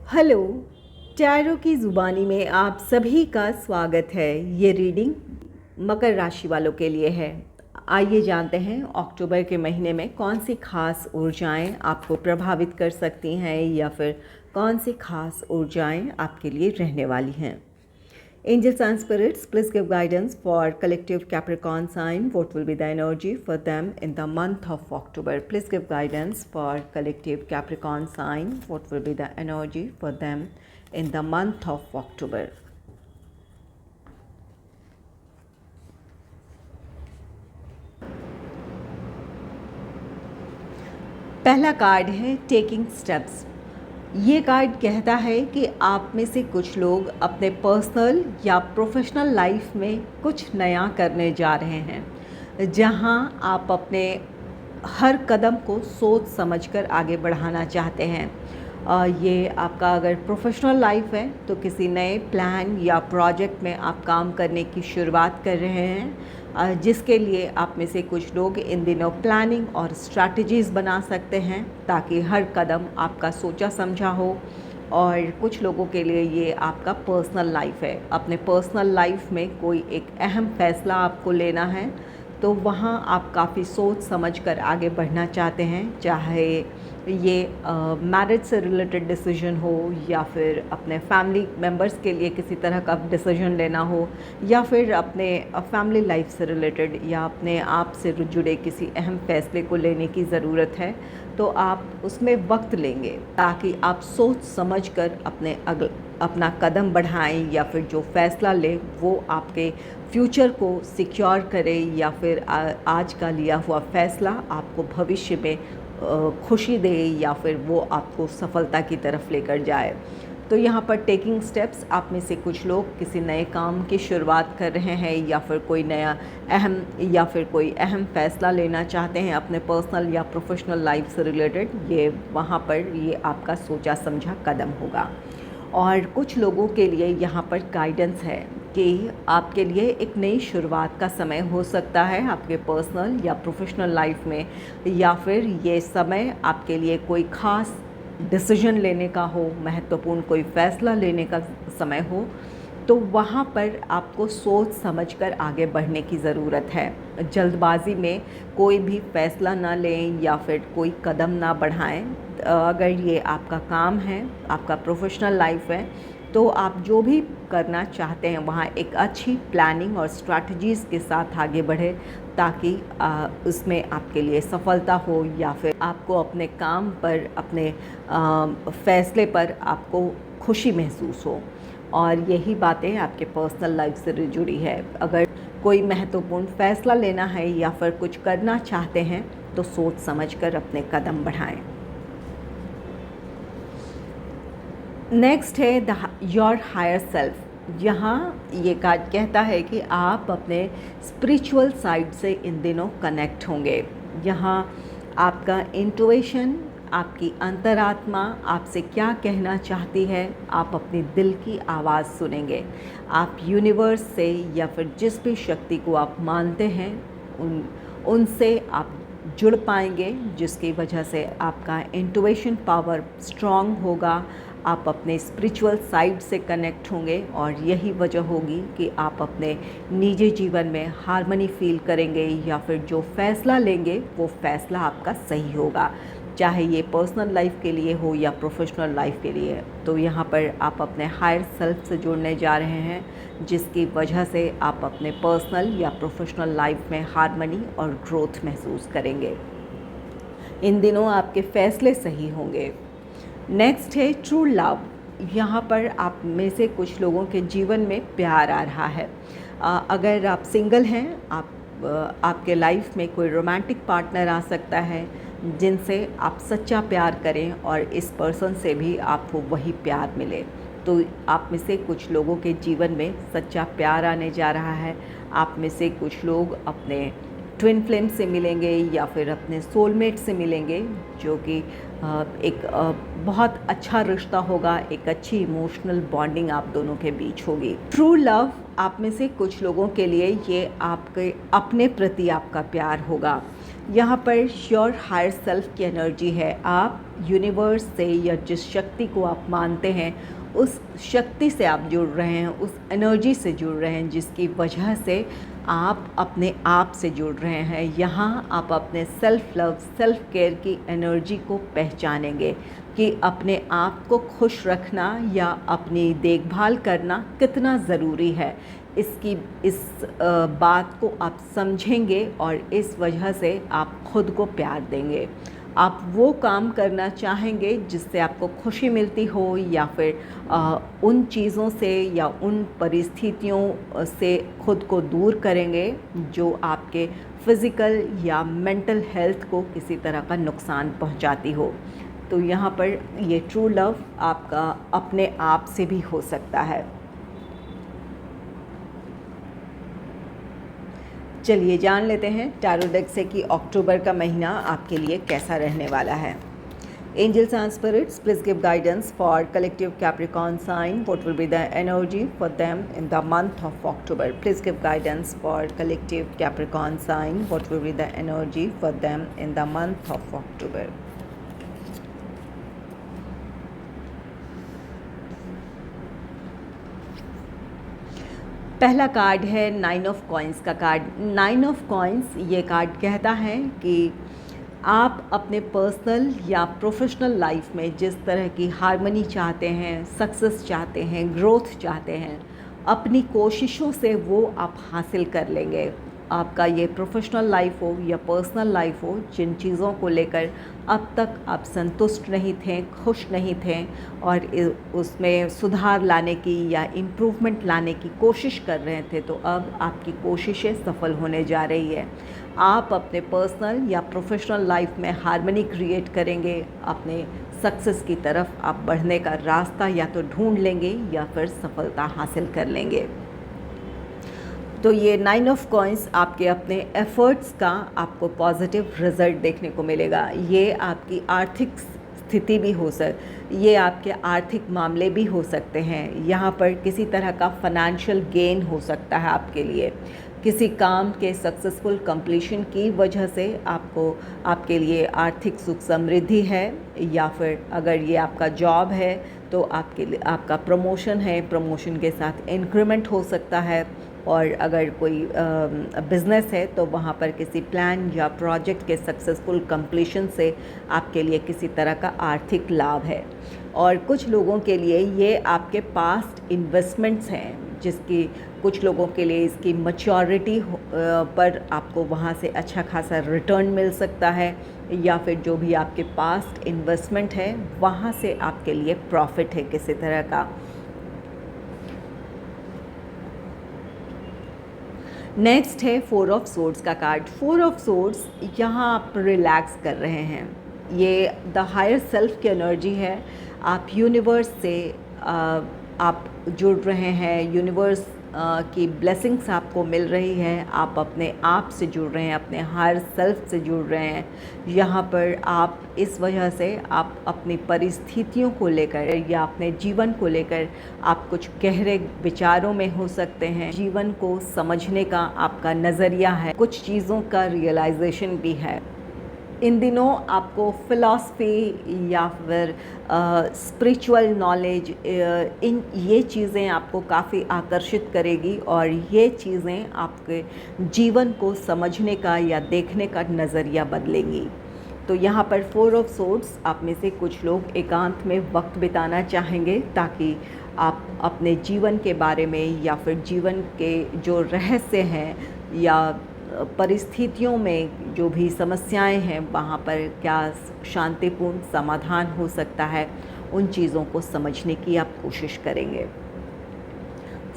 Hello. Tarot की ज़ुबानी में आप सभी का स्वागत है। ये रीडिंग मकर राशि वालों के लिए है। आइए जानते हैं अक्टूबर के महीने में कौन सी खास ऊर्जाएं आपको प्रभावित कर सकती हैं या फिर कौन सी खास ऊर्जाएं आपके लिए रहने वाली हैं। Angels and spirits, please give guidance for collective Capricorn sign. What will be the energy for them in the month of October? Please give guidance for collective Capricorn sign. What will be the energy for them in the month of October? पहला card है taking steps. ये card कहता है कि आप में से कुछ लोग अपने पर्सनल या प्रोफेशनल लाइफ में कुछ नया करने जा रहे हैं, जहां आप अपने हर कदम को सोच समझकर आगे बढ़ाना चाहते हैं। ये आपका अगर प्रोफेशनल लाइफ है तो किसी नए प्लान या प्रोजेक्ट में आप काम करने की शुरुआत कर रहे हैं, जिसके लिए आप में से कुछ लोग इन दिनों प्लानिंग और स्ट्रैटेजीज़ बना सकते हैं ताकि हर कदम आपका सोचा समझा हो। और कुछ लोगों के लिए ये आपका पर्सनल लाइफ है। अपने पर्सनल लाइफ में कोई एक अहम फ़ैसला आपको लेना है तो वहाँ आप काफ़ी सोच समझ कर आगे बढ़ना चाहते हैं, चाहे ये मैरिज से रिलेटेड डिसीजन हो या फिर अपने फैमिली मेम्बर्स के लिए किसी तरह का डिसीजन लेना हो या फिर अपने फैमिली लाइफ से रिलेटेड या अपने आप से जुड़े किसी अहम फैसले को लेने की ज़रूरत है। तो आप उसमें वक्त लेंगे ताकि आप सोच समझ कर अपना कदम बढ़ाएं या फिर जो फ़ैसला लें वो आपके फ्यूचर को सिक्योर करे या फिर आज का लिया हुआ फ़ैसला आपको भविष्य में खुशी दे या फिर वो आपको सफलता की तरफ लेकर जाए। तो यहाँ पर टेकिंग स्टेप्स, आप में से कुछ लोग किसी नए काम की शुरुआत कर रहे हैं या फिर कोई अहम फ़ैसला लेना चाहते हैं अपने पर्सनल या प्रोफेशनल लाइफ से रिलेटेड। ये वहाँ पर ये आपका सोचा समझा कदम होगा। और कुछ लोगों के लिए यहाँ पर गाइडेंस है कि आपके लिए एक नई शुरुआत का समय हो सकता है आपके पर्सनल या प्रोफेशनल लाइफ में, या फिर ये समय आपके लिए कोई ख़ास डिसीजन लेने का हो, महत्वपूर्ण कोई फ़ैसला लेने का समय हो। तो वहाँ पर आपको सोच समझकर आगे बढ़ने की ज़रूरत है। जल्दबाज़ी में कोई भी फ़ैसला ना लें या फिर कोई कदम ना बढ़ाएं। अगर ये आपका काम है, आपका प्रोफेशनल लाइफ है, तो आप जो भी करना चाहते हैं वहाँ एक अच्छी प्लानिंग और स्ट्रैटेजीज़ के साथ आगे बढ़े ताकि उसमें आपके लिए सफलता हो या फिर आपको अपने काम पर, अपने फ़ैसले पर आपको खुशी महसूस हो। और यही बातें आपके पर्सनल लाइफ से जुड़ी है। अगर कोई महत्वपूर्ण फ़ैसला लेना है या फिर कुछ करना चाहते हैं तो सोच समझकर अपने कदम बढ़ाएं। नेक्स्ट है योर हायर सेल्फ। यहाँ ये कार्ड कहता है कि आप अपने स्पिरिचुअल साइड से इन दिनों कनेक्ट होंगे। यहाँ आपका इंट्यूशन, आपकी अंतरात्मा आपसे क्या कहना चाहती है, आप अपने दिल की आवाज़ सुनेंगे। आप यूनिवर्स से या फिर जिस भी शक्ति को आप मानते हैं उनसे आप जुड़ पाएंगे, जिसकी वजह से आपका इंट्यूशन पावर स्ट्रॉन्ग होगा। आप अपने स्पिरिचुअल साइड से कनेक्ट होंगे और यही वजह होगी कि आप अपने निजी जीवन में हार्मनी फील करेंगे या फिर जो फ़ैसला लेंगे वो फ़ैसला आपका सही होगा, चाहे ये पर्सनल लाइफ के लिए हो या प्रोफेशनल लाइफ के लिए। तो यहाँ पर आप अपने हायर सेल्फ से जुड़ने जा रहे हैं, जिसकी वजह से आप अपने पर्सनल या प्रोफेशनल लाइफ में हार्मनी और ग्रोथ महसूस करेंगे। इन दिनों आपके फ़ैसले सही होंगे। नेक्स्ट है ट्रू लव। यहाँ पर आप में से कुछ लोगों के जीवन में प्यार आ रहा है। अगर आप सिंगल हैं, आपके लाइफ में कोई रोमांटिक पार्टनर आ सकता है जिनसे आप सच्चा प्यार करें और इस पर्सन से भी आपको वही प्यार मिले। तो आप में से कुछ लोगों के जीवन में सच्चा प्यार आने जा रहा है। आप में से कुछ लोग अपने ट्विन फ्लेम से मिलेंगे या फिर अपने सोलमेट से मिलेंगे, जो कि एक बहुत अच्छा रिश्ता होगा, एक अच्छी इमोशनल बॉन्डिंग आप दोनों के बीच होगी। ट्रू लव आप में से कुछ लोगों के लिए ये आपके अपने प्रति आपका प्यार होगा। यहाँ पर योर हायर सेल्फ की एनर्जी है। आप यूनिवर्स से या जिस शक्ति को आप मानते हैं उस शक्ति से आप जुड़ रहे हैं, उस एनर्जी से जुड़ रहे हैं जिसकी वजह से आप अपने आप से जुड़ रहे हैं। यहाँ आप अपने सेल्फ लव, सेल्फ केयर की एनर्जी को पहचानेंगे कि अपने आप को खुश रखना या अपनी देखभाल करना कितना ज़रूरी है। इस बात को आप समझेंगे और इस वजह से आप खुद को प्यार देंगे। आप वो काम करना चाहेंगे जिससे आपको खुशी मिलती हो, या फिर उन चीज़ों से या उन परिस्थितियों से खुद को दूर करेंगे जो आपके फ़िज़िकल या मेंटल हेल्थ को किसी तरह का नुकसान पहुंचाती हो। तो यहाँ पर ये ट्रू लव आपका अपने आप से भी हो सकता है। चलिए जान लेते हैं टैरो डेक से कि अक्टूबर का महीना आपके लिए कैसा रहने वाला है। Angels and spirits, please give guidance for collective Capricorn sign. What will be the energy for them in the month of October? Please give guidance for collective Capricorn sign. What will be the energy for them in the month of October? पहला card है 9 of coins का card. 9 of coins ये card कहता है कि आप अपने personal या प्रोफेशनल लाइफ में जिस तरह की हार्मनी चाहते हैं, सक्सेस चाहते हैं, ग्रोथ चाहते हैं, अपनी कोशिशों से वो आप हासिल कर लेंगे। आपका ये प्रोफेशनल लाइफ हो या पर्सनल लाइफ हो, जिन चीज़ों को लेकर अब तक आप संतुष्ट नहीं थे, खुश नहीं थे और उसमें सुधार लाने की या इम्प्रूवमेंट लाने की कोशिश कर रहे थे, तो अब आपकी कोशिशें सफल होने जा रही है। आप अपने पर्सनल या प्रोफेशनल लाइफ में हार्मनी क्रिएट करेंगे। अपने सक्सेस की तरफ आप बढ़ने का रास्ता या तो ढूंढ लेंगे या फिर सफलता हासिल कर लेंगे। तो ये 9 ऑफ कॉइंस आपके अपने एफ़र्ट्स का आपको पॉजिटिव रिज़ल्ट देखने को मिलेगा। ये आपकी आर्थिक स्थिति भी ये आपके आर्थिक मामले भी हो सकते हैं। यहाँ पर किसी तरह का फाइनेंशियल गेन हो सकता है आपके लिए। किसी काम के सक्सेसफुल कंप्लीशन की वजह से आपके लिए आर्थिक सुख समृद्धि है, या फिर अगर ये आपका जॉब है तो आपके लिए आपका प्रमोशन है, प्रमोशन के साथ इंक्रीमेंट हो सकता है। और अगर कोई बिज़नेस है तो वहाँ पर किसी प्लान या प्रोजेक्ट के सक्सेसफुल कंप्लीशन से आपके लिए किसी तरह का आर्थिक लाभ है। और कुछ लोगों के लिए ये आपके पास्ट इन्वेस्टमेंट्स हैं, जिसकी कुछ लोगों के लिए इसकी मैच्योरिटी पर आपको वहाँ से अच्छा खासा रिटर्न मिल सकता है, या फिर जो भी आपके पास्ट इन्वेस्टमेंट है वहाँ से आपके लिए प्रॉफिट है किसी तरह का। नेक्स्ट है 4 ऑफ सोर्ड्स का कार्ड। 4 ऑफ सोर्ड्स, यहाँ आप रिलैक्स कर रहे हैं। ये द हायर सेल्फ की एनर्जी है। आप यूनिवर्स से आप जुड़ रहे हैं, यूनिवर्स की ब्लेसिंग्स आपको मिल रही है। आप अपने आप से जुड़ रहे हैं, अपने हायर सेल्फ से जुड़ रहे हैं। यहाँ पर आप इस वजह से आप अपनी परिस्थितियों को लेकर या अपने जीवन को लेकर आप कुछ गहरे विचारों में हो सकते हैं। जीवन को समझने का आपका नज़रिया है, कुछ चीज़ों का रियलाइजेशन भी है। इन दिनों आपको फ़िलॉसफी या फिर स्पिरिचुअल नॉलेज, ये चीज़ें आपको काफ़ी आकर्षित करेगी और ये चीज़ें आपके जीवन को समझने का या देखने का नज़रिया बदलेंगी। तो यहाँ पर 4 ऑफ सोर्ड्स, आप में से कुछ लोग एकांत में वक्त बिताना चाहेंगे ताकि आप अपने जीवन के बारे में या फिर जीवन के जो रहस्य हैं या परिस्थितियों में जो भी समस्याएं हैं वहाँ पर क्या शांतिपूर्ण समाधान हो सकता है, उन चीज़ों को समझने की आप कोशिश करेंगे।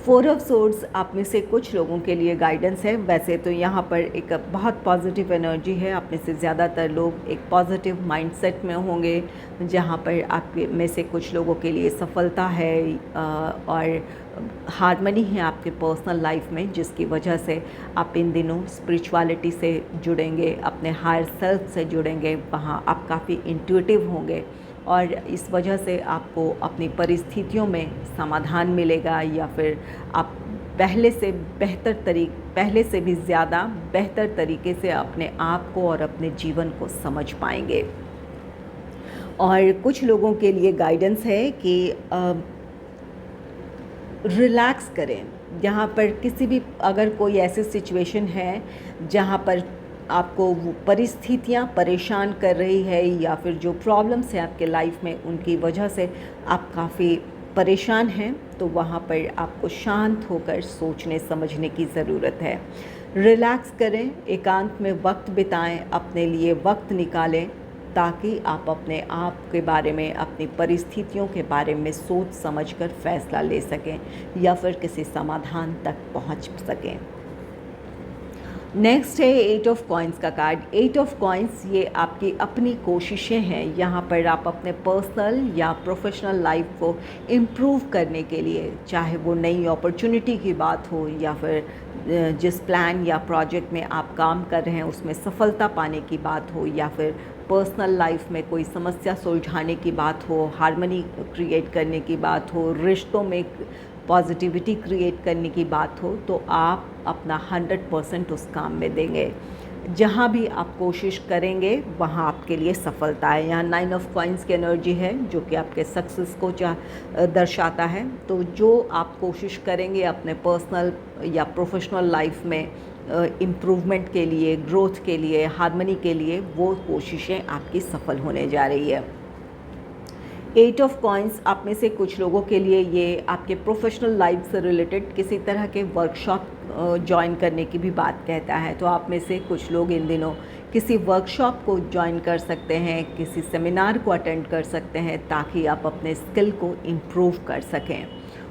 4 ऑफ सोर्ड्स आप में से कुछ लोगों के लिए गाइडेंस है। वैसे तो यहाँ पर एक बहुत पॉजिटिव एनर्जी है, आप में से ज़्यादातर लोग एक पॉजिटिव माइंडसेट में होंगे, जहाँ पर आप में से कुछ लोगों के लिए सफलता है और हार्मनी है आपके पर्सनल लाइफ में, जिसकी वजह से आप इन दिनों स्पिरिचुअलिटी से जुड़ेंगे, अपने हायर सेल्फ से जुड़ेंगे, वहाँ आप काफ़ी इंट्यूटिव होंगे और इस वजह से आपको अपनी परिस्थितियों में समाधान मिलेगा, या फिर आप पहले से भी ज़्यादा बेहतर तरीके से अपने आप को और अपने जीवन को समझ पाएंगे। और कुछ लोगों के लिए गाइडेंस है कि रिलैक्स करें। यहाँ पर किसी भी अगर कोई ऐसी सिचुएशन है जहाँ पर आपको वो परिस्थितियाँ परेशान कर रही है, या फिर जो प्रॉब्लम्स हैं आपके लाइफ में उनकी वजह से आप काफ़ी परेशान हैं, तो वहाँ पर आपको शांत होकर सोचने समझने की ज़रूरत है। रिलैक्स करें, एकांत में वक्त बिताएं, अपने लिए वक्त निकालें, ताकि आप अपने आप के बारे में, अपनी परिस्थितियों के बारे में सोच समझकर फैसला ले सकें या फिर किसी समाधान तक पहुंच सकें। नेक्स्ट है 8 ऑफ कॉइन्स का कार्ड। 8 ऑफ कॉइन्स ये आपकी अपनी कोशिशें हैं। यहाँ पर आप अपने पर्सनल या प्रोफेशनल लाइफ को इम्प्रूव करने के लिए, चाहे वो नई अपॉर्चुनिटी की बात हो या फिर जिस प्लान या प्रोजेक्ट में आप काम कर रहे हैं उसमें सफलता पाने की बात हो, या फिर पर्सनल लाइफ में कोई समस्या सुलझाने की बात हो, हार्मनी क्रिएट करने की बात हो, रिश्तों में पॉजिटिविटी क्रिएट करने की बात हो, तो आप अपना 100% उस काम में देंगे। जहाँ भी आप कोशिश करेंगे वहाँ आपके लिए सफलता है। यहाँ 9 ऑफ कॉइन्स की एनर्जी है जो कि आपके सक्सेस को दर्शाता है। तो जो आप कोशिश करेंगे अपने पर्सनल या प्रोफेशनल लाइफ में इम्प्रूवमेंट के लिए, ग्रोथ के लिए, हार्मनी के लिए, वो कोशिशें आपकी सफल होने जा रही है। 8 ऑफ कॉइन्स आप में से कुछ लोगों के लिए ये आपके प्रोफेशनल लाइफ से रिलेटेड किसी तरह के वर्कशॉप ज्वाइन करने की भी बात कहता है। तो आप में से कुछ लोग इन दिनों किसी वर्कशॉप को ज्वाइन कर सकते हैं, किसी सेमिनार को अटेंड कर सकते हैं, ताकि आप अपने स्किल को इम्प्रूव कर सकें।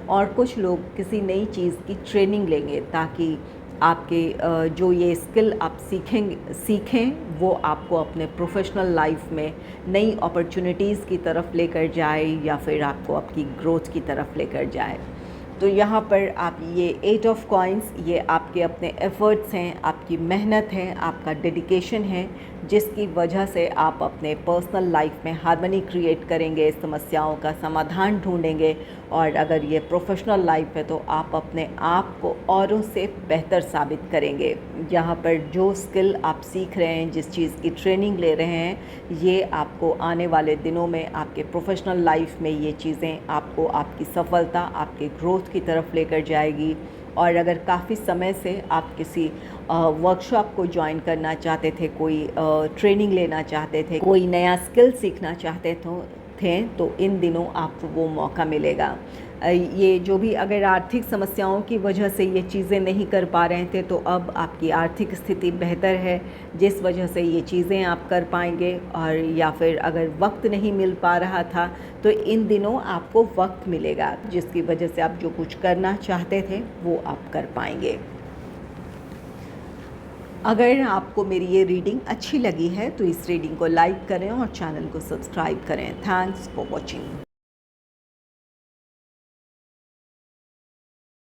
और कुछ लोग किसी नई चीज़ की ट्रेनिंग लेंगे, ताकि आपके जो ये स्किल आप सीखें वो आपको अपने प्रोफेशनल लाइफ में नई अपॉर्चुनिटीज़ की तरफ लेकर जाए, या फिर आपको आपकी ग्रोथ की तरफ लेकर जाए। तो यहाँ पर आप ये 8 ऑफ कॉइन्स, ये आपके अपने एफ़र्ट्स हैं, आपकी मेहनत है, आपका डेडिकेशन है, जिसकी वजह से आप अपने पर्सनल लाइफ में हार्मनी क्रिएट करेंगे, समस्याओं का समाधान ढूंढेंगे। और अगर ये प्रोफेशनल लाइफ है तो आप अपने आप को औरों से बेहतर साबित करेंगे। यहाँ पर जो स्किल आप सीख रहे हैं, जिस चीज़ की ट्रेनिंग ले रहे हैं, ये आपको आने वाले दिनों में आपके प्रोफेशनल लाइफ में ये चीज़ें आपको आपकी सफलता, आपके ग्रोथ की तरफ लेकर जाएगी। और अगर काफ़ी समय से आप किसी वर्कशॉप को ज्वाइन करना चाहते थे, कोई ट्रेनिंग लेना चाहते थे, कोई नया स्किल सीखना चाहते थे, तो इन दिनों आपको वो मौका मिलेगा। ये जो भी अगर आर्थिक समस्याओं की वजह से ये चीज़ें नहीं कर पा रहे थे, तो अब आपकी आर्थिक स्थिति बेहतर है, जिस वजह से ये चीज़ें आप कर पाएंगे। और या फिर अगर वक्त नहीं मिल पा रहा था, तो इन दिनों आपको वक्त मिलेगा, जिसकी वजह से आप जो कुछ करना चाहते थे वो आप कर पाएंगे। अगर आपको मेरी ये रीडिंग अच्छी लगी है तो इस रीडिंग को लाइक करें और चैनल को सब्सक्राइब करें। Thanks for watching.